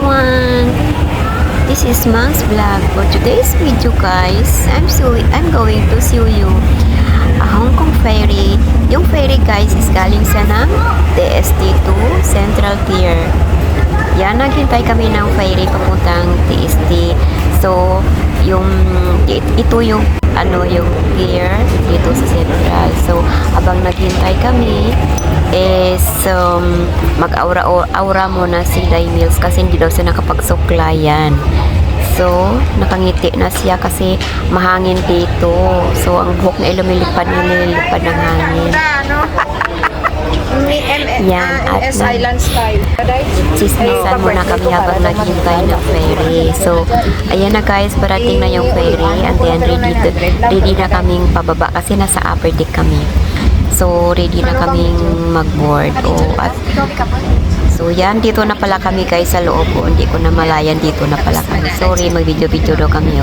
everyone! This is Mang's Vlog. For today's video guys, I'm going to show you a Hong Kong ferry. Yung ferry guys is galing sa ng TST to Central Pier. Yan, naghintay kami ng ferry papuntang TST. So, ito yung yung pier dito sa Central. So, habang naghintay kami is mag-aura muna si Dai Mills kasi hindi daw siya nakapagsuklayan. So, nakangiti na siya kasi mahangin dito. So, ang buhok na lumilipad ng hangin. Yan, at Island style. chismisan muna kami habang naghintay ng ferry. So, ayan na guys, parating na yung ferry and then ready na kaming pababa kasi nasa upper deck kami. So, ready na kaming mag-board. So, yan, dito na pala kami guys sa loob. Hindi ko na malayan, dito na pala kami. Sorry, mag-video-video daw kami.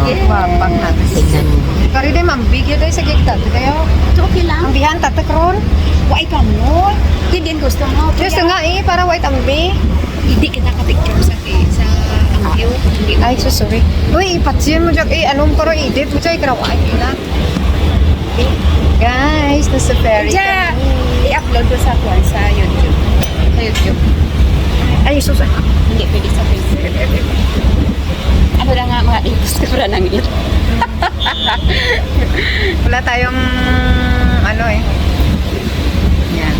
Tingnan nyo. Kari din mambigyo tayo sa gigta. Kayo? Okay lang. Ambihan tatakron. Wait ka mo. Hindi din gusto mo. Gusto nga para white ambi. Hindi kita ka-picture sa ang view. Ay, so sorry. Uy, ipatsiyan mo dyan. Anong karo edit mo dyan? Ikarawa na. Guys, nasa ferry Diyan, kami. i-upload ko sa kwan sa YouTube. Sa YouTube. Ay, sus. Hindi pwede sa Facebook. Ano na nga mga ipost ko na ng yun. Wala tayong Yan.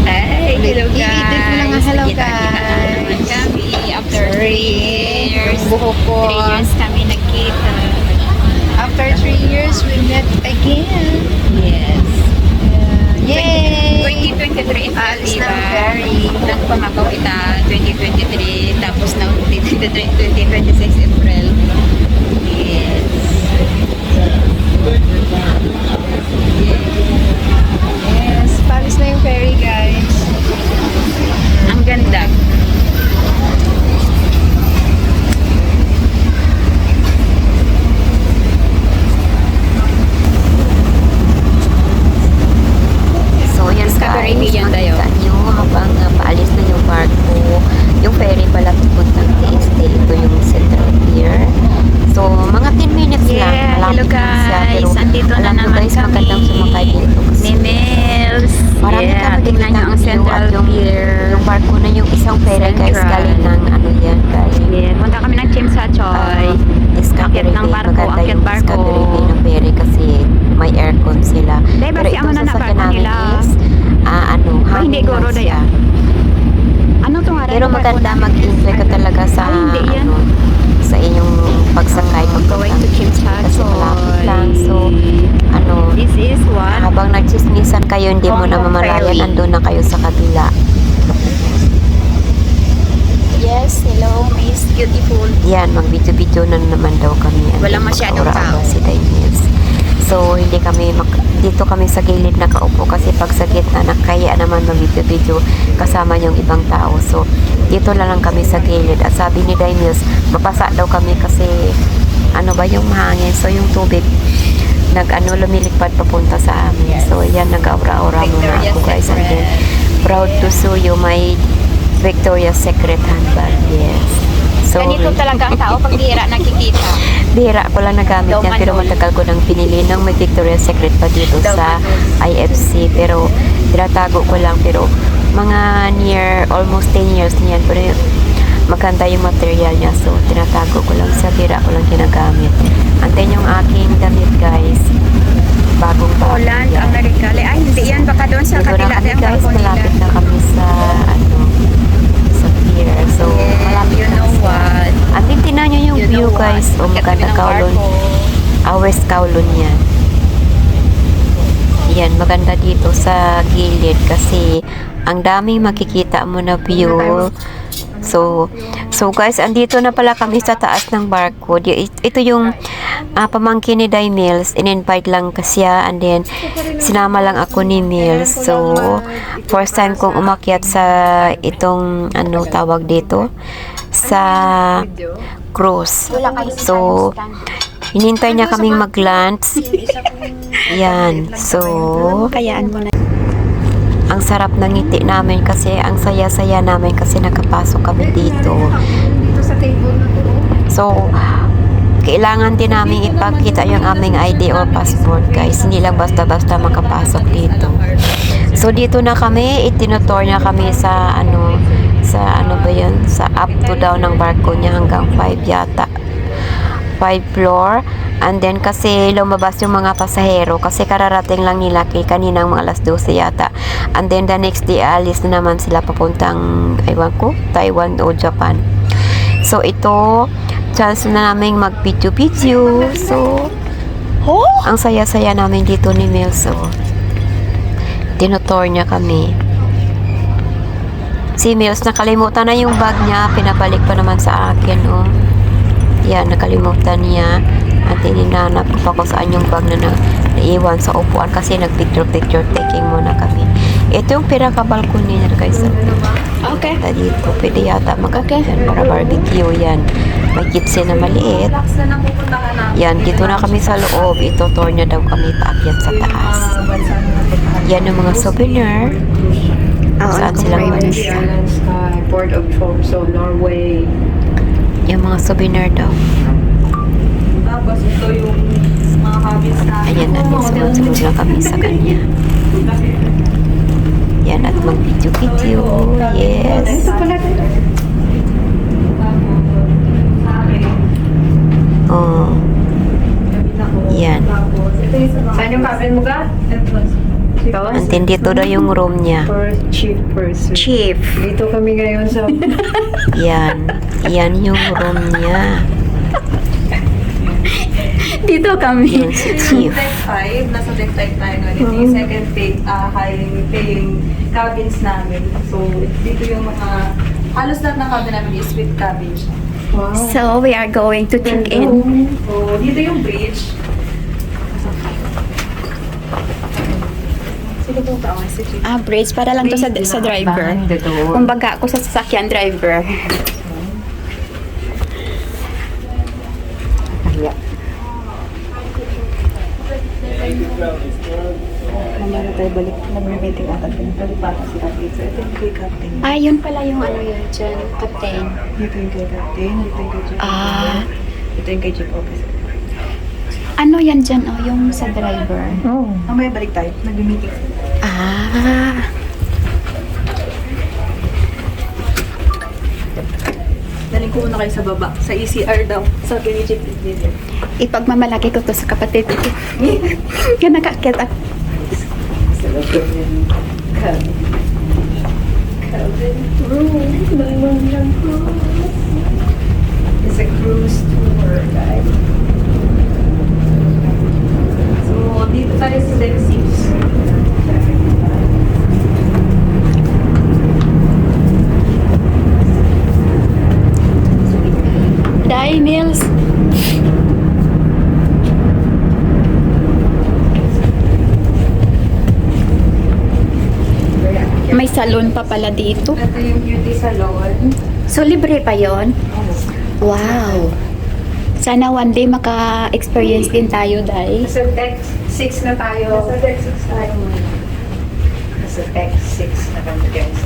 Ay, hello guys. I-edit mo lang nga, hello Kita-kita na naman guys. kami after Sorry. 3 years. Buhok ko. 3 years kami nagkita. After 3 years, we met again. Yes. Yay! 2023 Alis diba? ng ferry. Nagpamakaw kita 2023 tapos na 2026 April. Yes. Yes, palis na yung ferry, guys. Ang ganda. So, yan Discovery guys, Million tayo. makita nyo habang paalis na yung barko, yung ferry pala pupuntang TST, ito yung Central Pier. So, mga 10 minutes lang. Yeah, Malapit hello lang siya, guys. pero Andito na alam nyo naman guys, kami. magandang sumakay dito kasi Mimels. marami Yeah, kami tingnan nyo ang view Central at yung Pier. barko na yung isang ferry guys, Central. galing ng yan, galing Yeah, punta kami ng Chimsachoy. Discovery Akyat ng Bay. barko, Maganda akyat yung barko. Discovery Bay ng ferry kasi may aircon sila. Dahil Pero basi ang itong ano na sasakyan barko namin nila. is Ba, hindi hangin goro lang na siya. yan. Ano to nga? Pero maganda mag-enjoy ka talaga sa Ay, hindi yan. sa inyong pagsakay Going to kasi Chimsachoy. malapit lang. So, This is what? habang nagchismisan kayo, hindi mo Hong na Kong mamalayan, ferry. nandun na kayo sa kabila. Yes, hello, Miss Beautiful. Yan, mag-video-video na naman daw kami. Walang masyadong Mag-aura-aura tao. si Daniels. So, hindi kami, dito kami sa gilid nakaupo kasi pag sa gitna, nakaya naman mag-video-video kasama yung ibang tao. So, dito na lang kami sa gilid. At sabi ni Daniels, mapasa daw kami kasi, yung mahangin. So, yung tubig, lumilipad papunta sa amin. Yes. So, yan, nag-aura-aura muna Victoria's ako guys. And then, Secret. proud to show you my Victoria's Secret handbag. Yes. So, Ganito talaga ang tao pag bihira nakikita. bihira ko lang nagamit yan pero matagal ko nang pinili ng may Victoria's Secret pa dito sa IFC pero tinatago ko lang pero mga almost 10 years niyan pero maganda yung material niya so tinatago ko lang sa bihira ko lang ginagamit. Antayin yung aking damit guys, bagong Holland, yan. America. Ay, hindi yan. Baka doon sa Dito na kabila kami ang guys, barko nila. malapit na kami sa sa pier so malapit You na know siya. what? At tingnan nyo yung You view know what? guys. O Akyat maganda kami ng Kowloon. barko. West Kowloon yan. Yan, maganda dito sa gilid kasi ang daming makikita mo na view. So guys, andito na pala kami sa taas ng barko. Ito yung pamangkin ni Dai Mills. In-invite lang kasi and then sinama lang ako ni Mills. So, first time kong umakyat sa itong tawag dito sa cruise. So, hinintay niya kaming mag-lunch. Yan. So, Kayaan mo na. ang ang sarap ng ngiti namin kasi ang saya-saya namin kasi nakapasok kami dito. Dito sa table na to. So, kailangan din namin ipakita yung aming ID or passport, guys. Hindi lang basta-basta makapasok dito. So, dito na kami, itinutour niya kami sa ano ba yun? Sa up to down ng barko niya hanggang 5 yata. 5 floor. And then, kasi lumabas yung mga pasahero kasi kararating lang nila kaninang mga alas 12 yata. And then, the next day, alis na naman sila papuntang, ewan ko, Taiwan o Japan. So, ito, chance na namin mag-video-video. So, ang saya-saya namin dito ni Mel. So, tinutour niya kami. Si Mills, nakalimutan na yung bag niya. Pinabalik pa naman sa akin, oh. Yan, nakalimutan niya. At hininanap ko pa kung saan yung bag na naiwan sa upuan kasi nag-picture taking muna kami. Ito yung pinaka-balcony niya, guys. Okay. Dito, pwede yata mag-yan para barbecue yan. May kitchen na maliit. Yan, dito na kami sa loob. Ito, tour niya daw kami paakyat sa taas. Yan yung mga souvenir. Saan sila British Islands Sky, Port of Tromsø, Norway. Yung mga souvenir daw. Tapos ito yung mga habits na. Ayan, sunod lang kami sa kanya. Yan, at mag-video-video. Yes. Ito pala. Oh. Yan. Saan yung cabin mo ka? And then dito daw yung room niya. For chief person. Chief. Dito kami ngayon sa... Yan. Yan yung room niya. Dito kami. Yan si Chief. Deck 5, nasa deck 5 tayo ngayon. Ito yung second high paying cabins namin. So, dito yung mga, halos lahat ng cabin namin is with cabin siya. Wow. So, we are going to check in. So, dito yung bridge. Sige po ba? Si Chief. Bridge. Para lang to sa driver. Kumbaga ako sa sasakyan driver. Mamaya tayo balik. Mag-meeting natin. Balik pa si Captain. So, ito yung kay Captain. Yun pala yung ano yun dyan, captain. Dito yung kay Captain. Dito yung kay Chief. Ito yung kay Chief Officer. Ano yan dyan, yung sa driver? Mamaya balik tayo. Nag-meeting. Daling ko muna kayo sa baba. Sa ECR daw. Sabi ni Chief Engineer. Ipagmamalaki ko to sa kapatid ko. Yan nakakit ako. It's a cruise tour, guys. So, dito tayo sa deck 6. Die, Mills. May salon pa pala dito. Ito yung beauty salon. So, libre pa yon? Wow. Sana one day maka-experience din tayo, Day. Nasa deck 6 na tayo. Nasa deck 6 tayo muna. Nasa deck 6 na kami guys.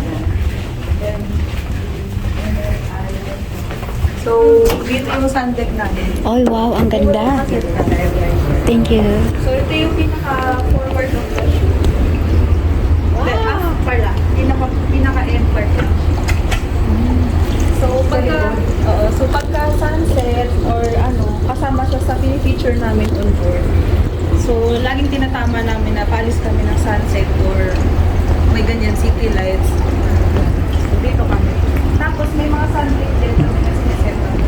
So, dito yung sun deck natin. Oh, wow. Ang ganda. Thank you. So, ito yung pinaka-forward of the ship. Wow! Pala. Pinaka-end part lang. So, pagka sunset or kasama siya sa feature namin on board. So, laging tinatama namin na paalis kami ng sunset or may ganyan city lights. So, dito kami. Tapos, may mga sunset din kami na sineset up.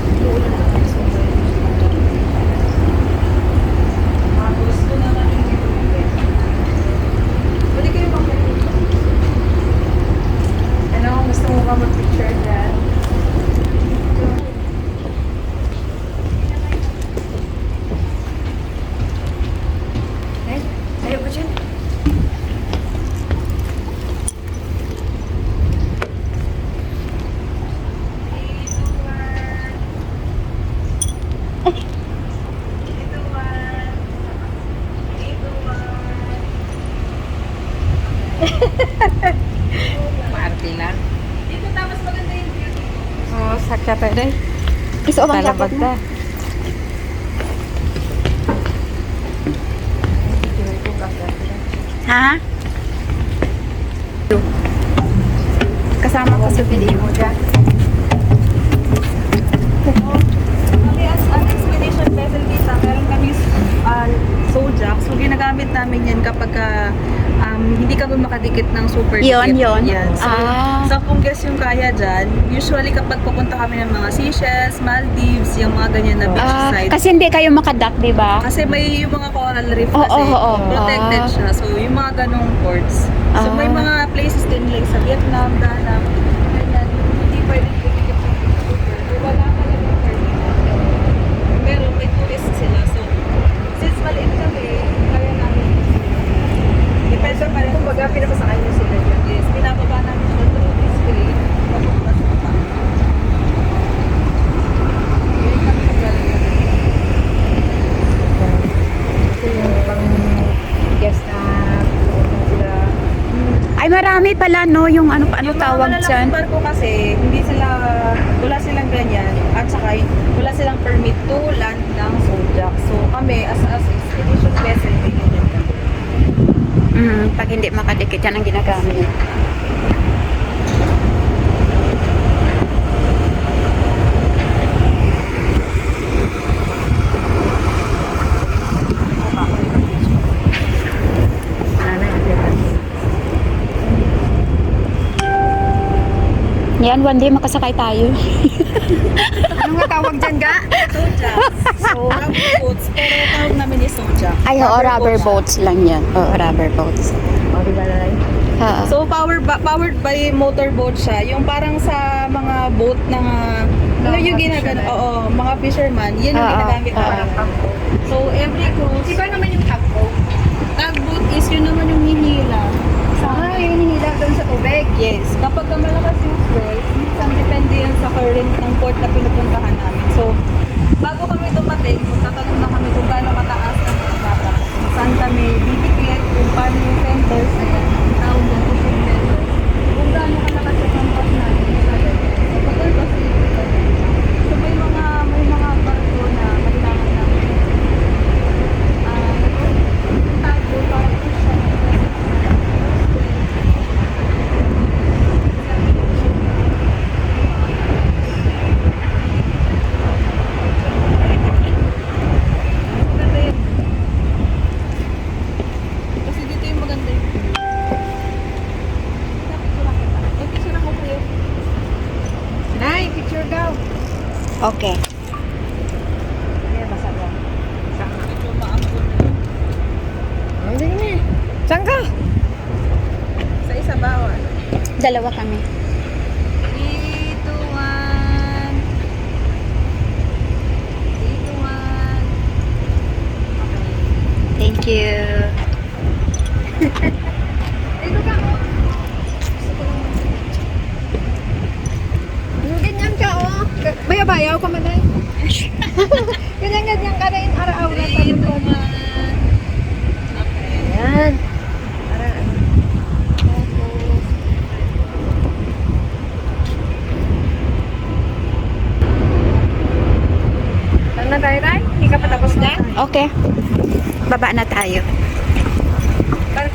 Tapos, doon naman yung dito. Pwede kayo mag-picture. Ano, gusto mo ba mag-picture dyan? Ayaw ko dyan. sakya tayo day. Isuot ang Talabag jacket mo. ta. Ha? Kasama ko sa video dyan. Kami as an expedition vessel dito, meron kami Sojak. So ginagamit namin yan kapag hindi kami makadikit ng super Yun, dikit. yun. Yan. So, Ah. 10 guests yung kaya dyan. Usually kapag pupunta kami ng mga Seychelles, Maldives, yung mga ganyan na beach side. Kasi hindi kayo makadak, di ba? Kasi may yung mga coral reef Oo, kasi oo, oo. protected Ah. siya. So yung mga ganong ports. So may Ah. mga places din like sa Vietnam, Danang, ganyan, hindi pwedeng pumikit ng super. So wala talagang permit. Pero may tourist sila. So since maliit kami, kaya namin. Depende pa rin. Kumbaga pinapasakay nyo sila yun. Yes, pinababa namin siya through this way. Papunta sa baba. Yun kami magaling kami. Ito yung pang guest na sila. Ay, marami pala, no? Yung ano Yung mga tawag malalaking dyan? barko kasi, wala silang ganyan, at saka wala silang permit to land ng Sojak. So kami, as expedition vessel, may ganyan kami. Pag hindi makadikit, yan ang ginagamit. Yan, one day makasakay tayo. Ano nga tawag dyan, ga? Sojak. So, rubber boats, pero tawag namin is Sojak. Ay, oo, rubber boats lang yan. Oo, rubber boats. O, di ba lalay? Oo. So, powered by motorboat siya. Yung parang sa mga boat na ano yung ginagano, oo, mga fisherman, yun yung Oo, ginagamit oo. namin. So, every cruise, Iba naman yung tagpo. tugboat is yun naman yung hinila. Ah, yung hinihila doon sa tubig. Yes, kapag malakas yung swells, minsan depende yan sa current ng port na pinupuntahan namin. So, bago kami dumating, magtatanong na kami kung gaano kataas ang mga bata. Kung saan kami bibigit, kung paano yung fenders, ayan, tawag doon kung yung fenders. Kung gaano kalakas yung compass natin. So, pag kasi, so may mga barko na kailangan namin. Tago, parang siya. Maganda yun. Kasi dito yung maganda yung view. Picture ako kayo. Nay, picture daw. Okay. Kaya basa daw. Medyo maambon na yun. Hindi na. Saan ka? Sa isa bawal. Dalawa kami. 3, 2, 1. 3, 2, 1. Okay. Thank you. Dito ka, oh. Yung ganyan ka, oh. Bayaw-bayaw ka man, Nay. Ganyan-ganyan ka na yung araw na 3, 2, 1. tayo. Okay. Yan. Para ano. Saan na tayo, Nay? Hindi ka pa tapos dyan? Okay. Baba na tayo.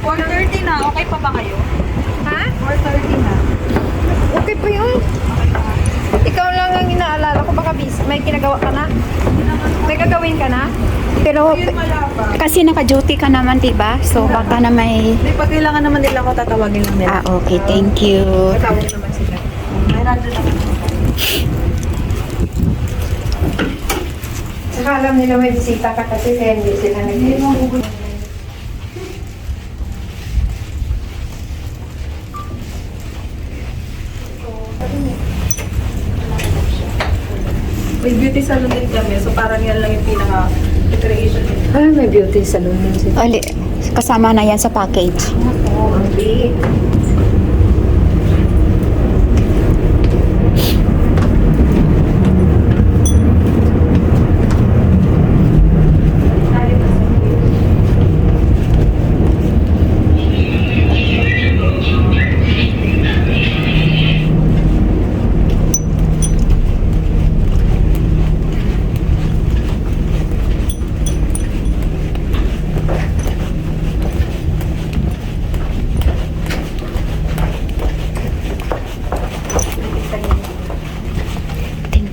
4:30 na. Okay pa ba kayo? Ha? 4:30 na. Okay pa yun. Ikaw lang ang inaalala ko. Baka busy. May ginagawa ka na? May gagawin ka na? Pero Yun malaba. kasi naka-duty ka naman, diba? So baka na may... Hindi, pag kailangan naman nila ako, tatawagin lang nila. Okay. Thank you. Tatawag naman sila. May nandun ako. Saka alam nila may bisita ka kasi kaya hindi sila nag-iisip. May beauty salon din kami, so parang yan lang yung pinaka-creation. Ah, may beauty salon din sila. Oli, kasama na yan sa package. Okay.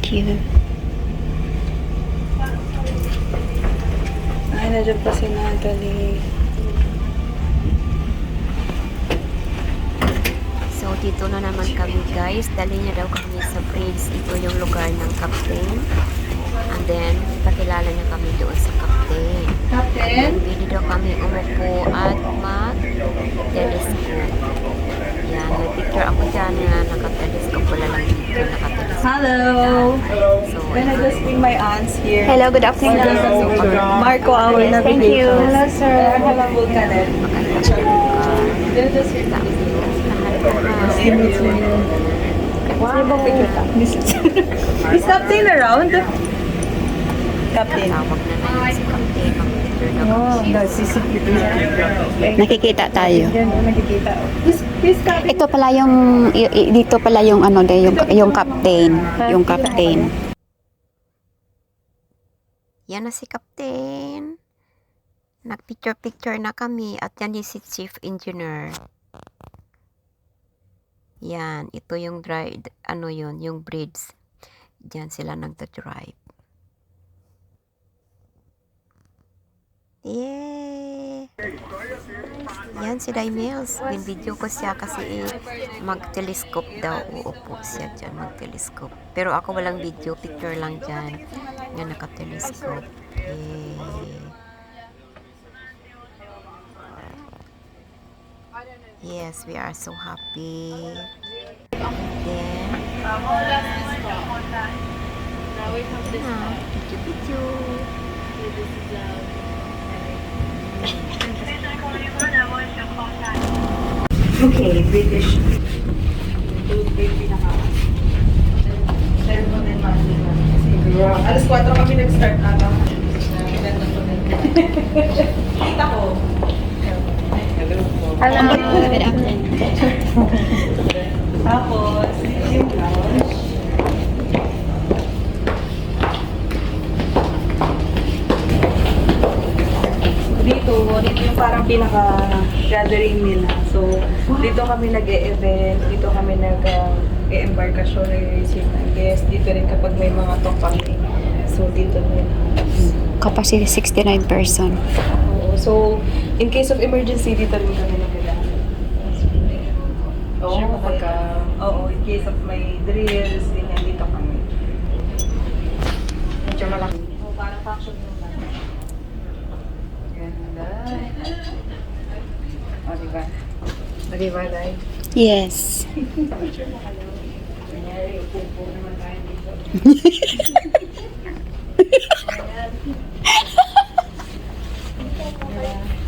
Thank you. Ay, nandiyan pa si Natalie. So, dito na naman kami guys. Dali niya daw kami sa bridge. Ito yung lugar ng captain. And then, pakilala niya kami doon sa captain. Captain? Pwede daw kami umupo at mag-telescope. Yan, may picture ako dyan na naka-telescope. Wala lang dito naka-telescope. Hello! So, Can I just bring my aunts here? Hello, good afternoon. Marco, our Yes, thank navigator. you. Hello, sir. Hello, Vulcanet. They're just here. Wow. Is Captain around? Captain. tawag na na si captain. Mag-picture na Oh, kami. CCTV. Nakikita tayo. Yan, nakikita. He's Captain. Ito pala yung dito pala yung ano yung captain, yung captain. Yan na si captain. Nag-picture-picture na kami at yan yung si chief engineer. Yan, ito yung drive, ano yun, yung bridge. Diyan sila nagda-drive. Yay! Yan si Daimels. Bin-video ko siya kasi mag-telescope daw. Uupo siya dyan, mag-telescope. Pero ako walang video, picture lang dyan. Nga naka-telescope. Yay! Yes, we are so happy. Then, video. Okay, British. Alas 4 kami nag-start ata. Kita ko. Hello. Tapos, yung lounge. Dito yung parang pinaka-gathering nila. So, dito kami nag-e-event, dito kami nag-e-embarkasyon, receive ng guest. Dito rin kapag may mga talk kami. So, dito nila. Capacity 69 person. Oo. So, in case of emergency, dito rin kami nagdadaan. Oo, in case of may drills, ganyan, dito kami. Medyo malaki. Oo, parang function yung lang. Ganda. O, diba? O, diba, Day? Yes. Kunyari, upo naman tayo dito.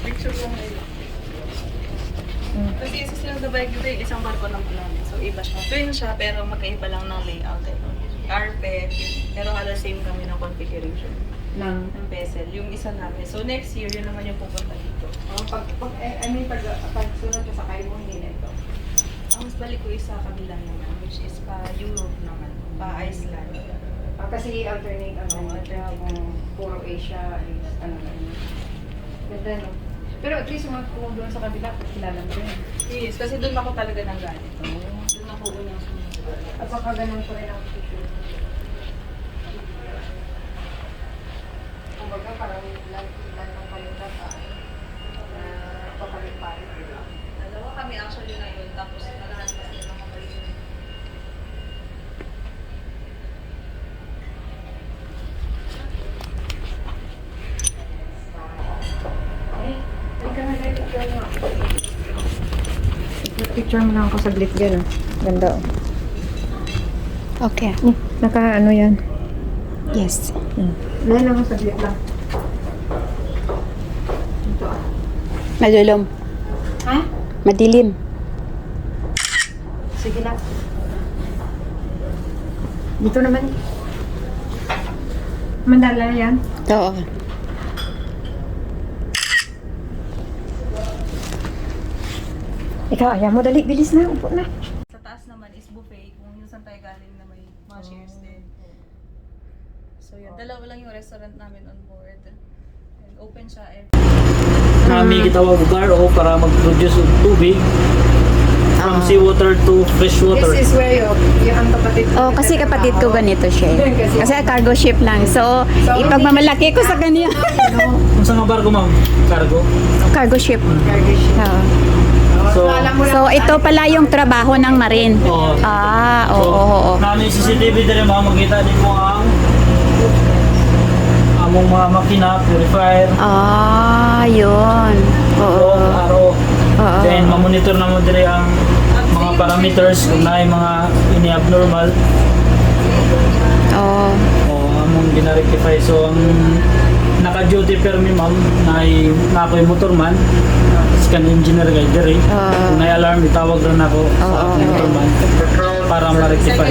Picture lang ngayon. Kasi isa silang gabay dito yung isang barko ng namin. So, iba siya. Twin siya, pero magkaiba lang ng layout. Carpet, pero halos same kami ng configuration Nang, ng vessel. Yung isa namin. So, next year, yun naman yung pupunta dito. pag sunod ka sa kayo mo, hindi na ito. Ang mas balik ko isa kabila naman, which is pa Europe naman, pa Iceland. Kasi alternate kung puro Asia is ano na yun. Ganda, no? Pero at least kung doon sa kabila, kilala mo rin. Yes, kasi doon ako talaga nang galit. Doon ako unang sumunod. At saka ganun ko rin ang picture. Kumbaga parang ilan ng kayo na papalit-palit. Dalawa kami actually na yun, tapos nalahan pa sila ng mga yun. Picture mo lang ako saglit dyan, oh. Ganda, oh. Okay. Naka ano yan? Yes. Wala lang ako saglit lang. Ito, ah. Madulom. Ha? Madilim. Sige lang. Dito naman. Mandala yan. Oo. Ikaw, ayaw mo. Dali, bilis na. Upo na. Sa taas naman is buffet, kung yung saan tayo galing na may mga chairs din. So yun, dalawa lang yung restaurant namin on board. And open siya every Kami gitawag lugar o para mag-produce ng tubig from seawater to fresh water. This is where yung ang kapatid ko. Oh, kasi kapatid ko ganito siya. Kasi cargo ship lang. So, ipagmamalaki ko sa kanya. Kung saan nga barko, ma'am? Cargo? Cargo ship. Cargo ship. Oo. So, alam mo So, ito pala yung trabaho ng marine. Oo. Ah, oo. Namin yung CCTV din mga makita din mo ang among mga makina, purifier, Ah, yun. Oo. araw. Oo. Then, mamonitor na mo din ang mga parameters kung na yung mga ini-abnormal Oo. o among gina-rectify. So, ang naka-duty permi ma'am na ako'y motorman, scan engineer kay diri. Kung may alarm, itawag rin ako sa motorman para ma-rectify.